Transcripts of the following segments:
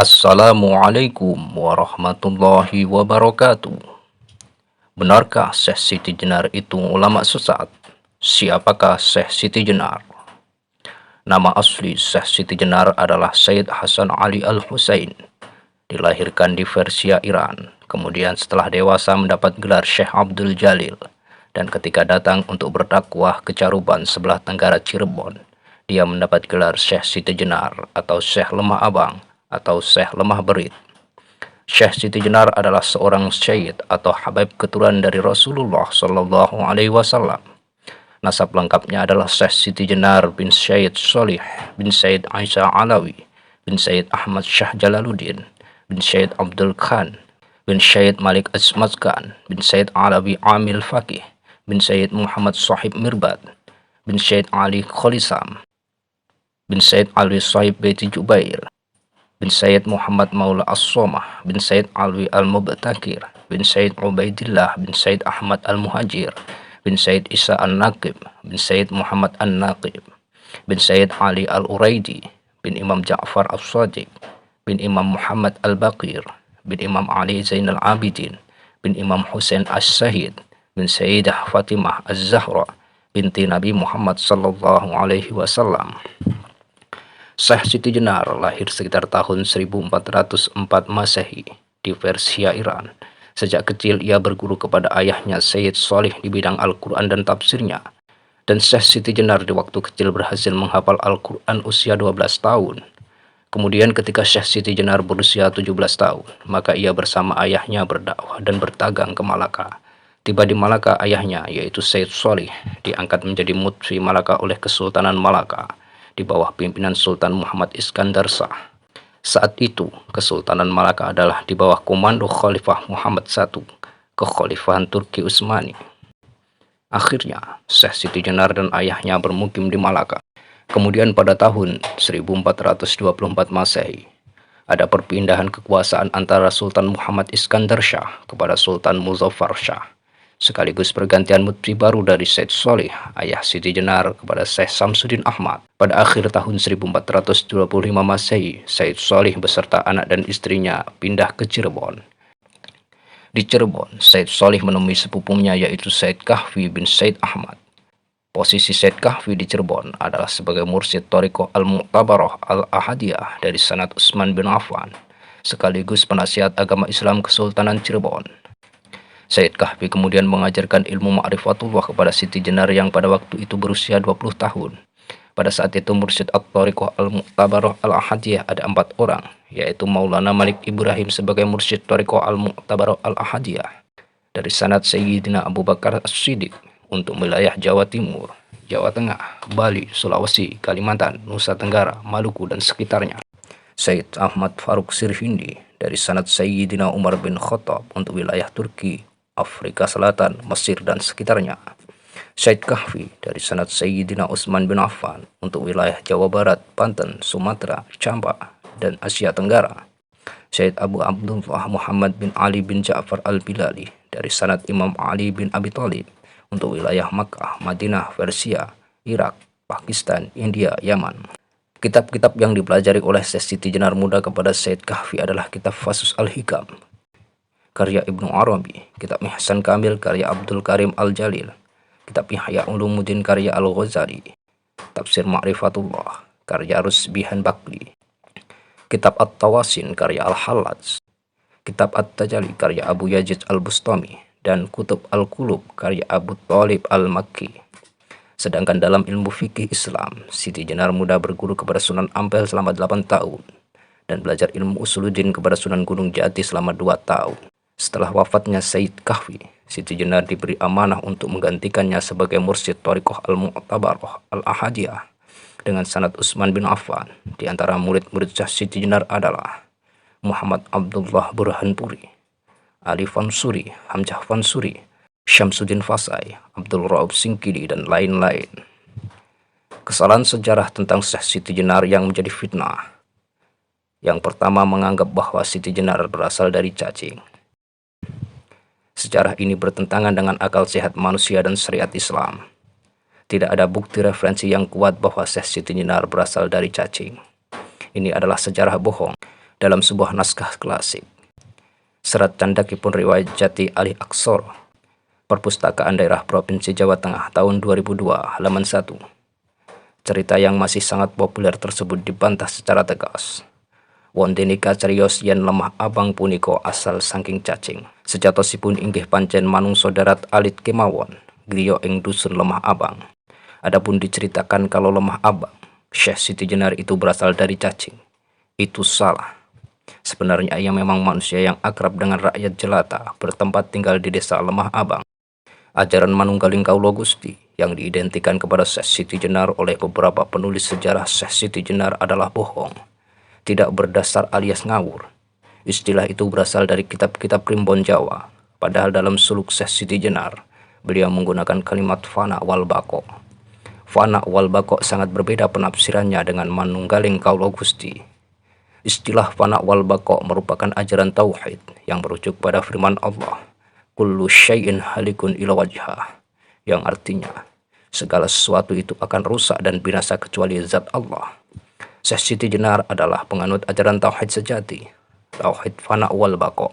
Assalamualaikum warahmatullahi wabarakatuh. Benarkah Syekh Siti Jenar itu ulama sesat? Siapakah Syekh Siti Jenar? Nama asli Syekh Siti Jenar adalah Sayyid Hasan Ali Al-Husain. Dilahirkan di Persia, Iran. Kemudian setelah dewasa mendapat gelar Syekh Abdul Jalil. Dan ketika datang untuk berdakwah ke Caruban sebelah tenggara Cirebon, dia mendapat gelar Syekh Siti Jenar atau Syekh Lemah Abang atau Syekh Lemah Berit. Syekh Siti Jenar adalah seorang syahid atau habaib keturunan dari Rasulullah Shallallahu Alaihi Wasallam. Nasab lengkapnya adalah Syekh Siti Jenar bin Syed Solih bin Syed Aisyah Alawi bin Syed Ahmad Shah Jalaluddin bin Syed Abdul Khan bin Syed Malik Asmad Khan bin Syed Alawi Amil Fakih bin Syed Muhammad Sahib Mirbad bin Syed Ali Kholisam bin Syed Alwi Sahib Beti Jubair bin Syed Muhammad Maula As-Somah bin Syed Alwi Al-Mubtakir bin Syed Ubaidillah bin Syed Ahmad Al-Muhajir bin Syed Isa An-Naqib bin Syed Muhammad An-Naqib bin Syed Ali Al-Uraidi bin Imam Ja'far As-Sadiq bin Imam Muhammad Al-Baqir bin Imam Ali Zainal Abidin bin Imam Hussein As-Sahid bin Sayyidah Fatimah Az-Zahra binti Nabi Muhammad Sallallahu Alaihi Wasallam. Syekh Siti Jenar lahir sekitar tahun 1404 Masehi di Persia, Iran. Sejak kecil ia berguru kepada ayahnya Sayyid Solih di bidang Al-Quran dan tafsirnya. Dan Syekh Siti Jenar di waktu kecil berhasil menghafal Al-Quran usia 12 tahun. Kemudian ketika Syekh Siti Jenar berusia 17 tahun, maka ia bersama ayahnya berdakwah dan berdagang ke Malaka. Tiba di Malaka, ayahnya yaitu Sayyid Solih diangkat menjadi mufti Malaka oleh Kesultanan Malaka di bawah pimpinan Sultan Muhammad Iskandar Shah. Saat itu, Kesultanan Malaka adalah di bawah komando Khalifah Muhammad I, Kekhalifahan Turki Utsmani. Akhirnya, Syekh Siti Jenar dan ayahnya bermukim di Malaka. Kemudian pada tahun 1424 Masehi, ada perpindahan kekuasaan antara Sultan Muhammad Iskandar Shah kepada Sultan Muzaffar Shah. Sekaligus pergantian mufti baru dari Said Solih, ayah Siti Jenar, kepada Syekh Samsuddin Ahmad. Pada akhir tahun 1425 Masehi, Said Solih beserta anak dan istrinya pindah ke Cirebon. Di Cirebon, Said Solih menemui sepupunya yaitu Said Kahfi bin Said Ahmad. Posisi Said Kahfi di Cirebon adalah sebagai mursyid Thariqah Al-Mu'tabarah Al-Ahadiyah dari Sanad Utsman bin Affan, sekaligus penasihat agama Islam Kesultanan Cirebon. Said Kahfi kemudian mengajarkan ilmu ma'rifatullah kepada Siti Jenar yang pada waktu itu berusia 20 tahun. Pada saat itu mursyid At-Thariqah Al-Mu'tabarah Al-Ahadiyah ada 4 orang, yaitu Maulana Malik Ibrahim sebagai mursyid Thariqah Al-Mu'tabarah Al-Ahadiyah dari sanad Sayyidina Abu Bakar As-Siddiq untuk wilayah Jawa Timur, Jawa Tengah, Bali, Sulawesi, Kalimantan, Nusa Tenggara, Maluku dan sekitarnya. Said Ahmad Faruk Sirhindi dari sanad Sayyidina Umar bin Khattab untuk wilayah Turki, Afrika Selatan, Mesir dan sekitarnya. Said Kahfi dari sanad Sayyidina Utsman bin Affan untuk wilayah Jawa Barat, Banten, Sumatera, Campa dan Asia Tenggara. Said Abu Abdullah Muhammad bin Ali bin Ja'far Al-Bilali dari sanad Imam Ali bin Abi Thalib untuk wilayah Makkah, Madinah, Persia, Irak, Pakistan, India, Yaman. Kitab-kitab yang dipelajari oleh Syekh Siti Jenar muda kepada Said Kahfi adalah kitab Fasus Al-Hikam karya Ibnu Arabi, kitab Ihsan Kamil karya Abdul Karim Al-Jalil, kitab Ihya Ulumuddin karya Al-Ghazali, Tafsir Ma'rifatullah karya Rusbihan Bakli, kitab At-Tawasin karya Al-Hallaj, kitab At-Tajalli karya Abu Yazid Al-Bustami, dan Kutub Al-Qulub karya Abu Thalib Al-Makki. Sedangkan dalam ilmu fikih Islam, Siti Jenar muda berguru kepada Sunan Ampel selama 8 tahun dan belajar ilmu usuluddin kepada Sunan Gunung Jati selama 2 tahun. Setelah wafatnya Said Kahfi, Siti Jenar diberi amanah untuk menggantikannya sebagai mursyid Thariqah Al-Mu'tabarah Al-Ahadiyah dengan sanad Utsman bin Affan. Di antara murid-murid Syekh Siti Jenar adalah Muhammad Abdullah Burhanpuri, Ali Fansuri, Hamzah Fansuri, Syamsuddin Fasai, Abdul Raub Singkili dan lain-lain. Kesalahan sejarah tentang Syekh Siti Jenar yang menjadi fitnah. Yang pertama, menganggap bahwa Siti Jenar berasal dari cacing. Sejarah ini bertentangan dengan akal sehat manusia dan syariat Islam. Tidak ada bukti referensi yang kuat bahwa Syekh Siti Jenar berasal dari cacing. Ini adalah sejarah bohong. dalam sebuah naskah klasik. Serat Candakipun Riwayat Jati Alih Aksor, Perpustakaan Daerah Provinsi Jawa Tengah tahun 2002, halaman 1. Cerita yang masih sangat populer tersebut dibantah secara tegas. Wontenika carios yen lemah abang puniko asal saking cacing. Sejatosipun inggih pancen manungsa darat alit kemawon, griya ing dusun Lemah Abang. Adapun diceritakan kalau Lemah Abang, Syekh Siti Jenar itu berasal dari cacing, itu salah. Sebenarnya ia memang manusia yang akrab dengan rakyat jelata, bertempat tinggal di desa Lemah Abang. Ajaran Manunggaling Kaulo Gusti yang diidentikan kepada Syekh Siti Jenar oleh beberapa penulis sejarah Syekh Siti Jenar adalah bohong, tidak berdasar alias ngawur. Istilah itu berasal dari kitab-kitab primbon Jawa, padahal dalam suluk Syekh Siti Jenar, beliau menggunakan kalimat fana wal bako. Fana wal bako sangat berbeda penafsirannya dengan Manunggaling Kaulo Gusti. Istilah fana wal bako merupakan ajaran tauhid yang merujuk pada firman Allah, kullu syai'in halikun ila wajhah, yang artinya segala sesuatu itu akan rusak dan binasa kecuali zat Allah. Syekh Siti Jenar adalah penganut ajaran tauhid sejati, tauhid fana wal bako,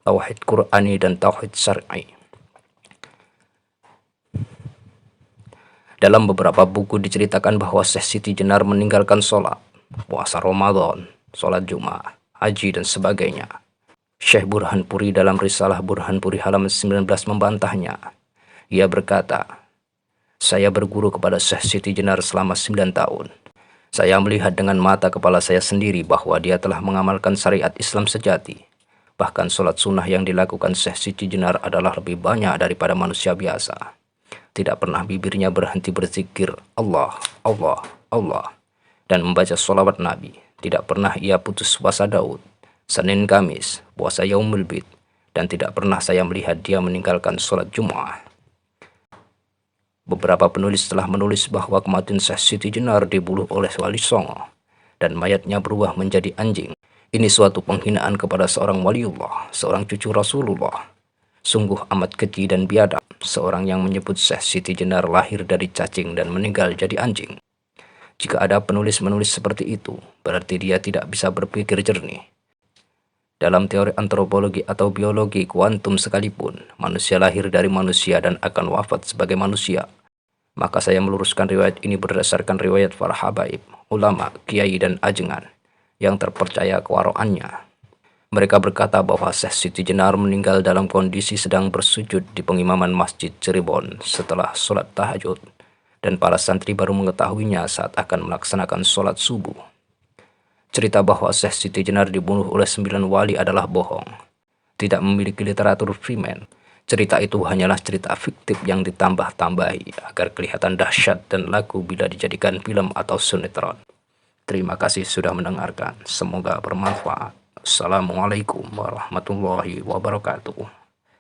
tauhid Qur'ani dan tauhid syar'i. Dalam beberapa buku diceritakan bahwa Syekh Siti Jenar meninggalkan sholat, puasa Ramadan, sholat Jumat, haji dan sebagainya. Syekh Burhanpuri dalam risalah Burhanpuri halaman 19 membantahnya. Ia berkata, saya berguru kepada Syekh Siti Jenar selama 9 tahun. Saya melihat dengan mata kepala saya sendiri bahwa dia telah mengamalkan syariat Islam sejati. Bahkan sholat sunnah yang dilakukan Syekh Siti Jenar adalah lebih banyak daripada manusia biasa. Tidak pernah bibirnya berhenti berzikir Allah, Allah, Allah, dan membaca sholawat Nabi. Tidak pernah ia putus puasa Daud, Senin Kamis, puasa Yaumul Bid, dan tidak pernah saya melihat dia meninggalkan sholat Jum'ah. Beberapa penulis telah menulis bahwa kematian Syekh Siti Jenar dibunuh oleh Wali Songo dan mayatnya berubah menjadi anjing. Ini suatu penghinaan kepada seorang waliullah, seorang cucu Rasulullah. Sungguh amat keji dan biadab seorang yang menyebut Syekh Siti Jenar lahir dari cacing dan meninggal jadi anjing. Jika ada penulis-menulis seperti itu, berarti dia tidak bisa berpikir jernih. Dalam teori antropologi atau biologi kuantum sekalipun, manusia lahir dari manusia dan akan wafat sebagai manusia. Maka saya meluruskan riwayat ini berdasarkan riwayat para habaib, ulama, kiai dan ajengan yang terpercaya kewaroannya. Mereka berkata bahwa Syekh Siti Jenar meninggal dalam kondisi sedang bersujud di pengimaman Masjid Cirebon setelah sholat tahajud, dan para santri baru mengetahuinya saat akan melaksanakan sholat subuh. Cerita bahwa Syekh Siti Jenar dibunuh oleh 9 wali adalah bohong. Tidak memiliki literatur Freeman. Cerita itu hanyalah cerita fiktif yang ditambah-tambahi agar kelihatan dahsyat dan laku bila dijadikan film atau sinetron. Terima kasih sudah mendengarkan. Semoga bermanfaat. Assalamualaikum warahmatullahi wabarakatuh.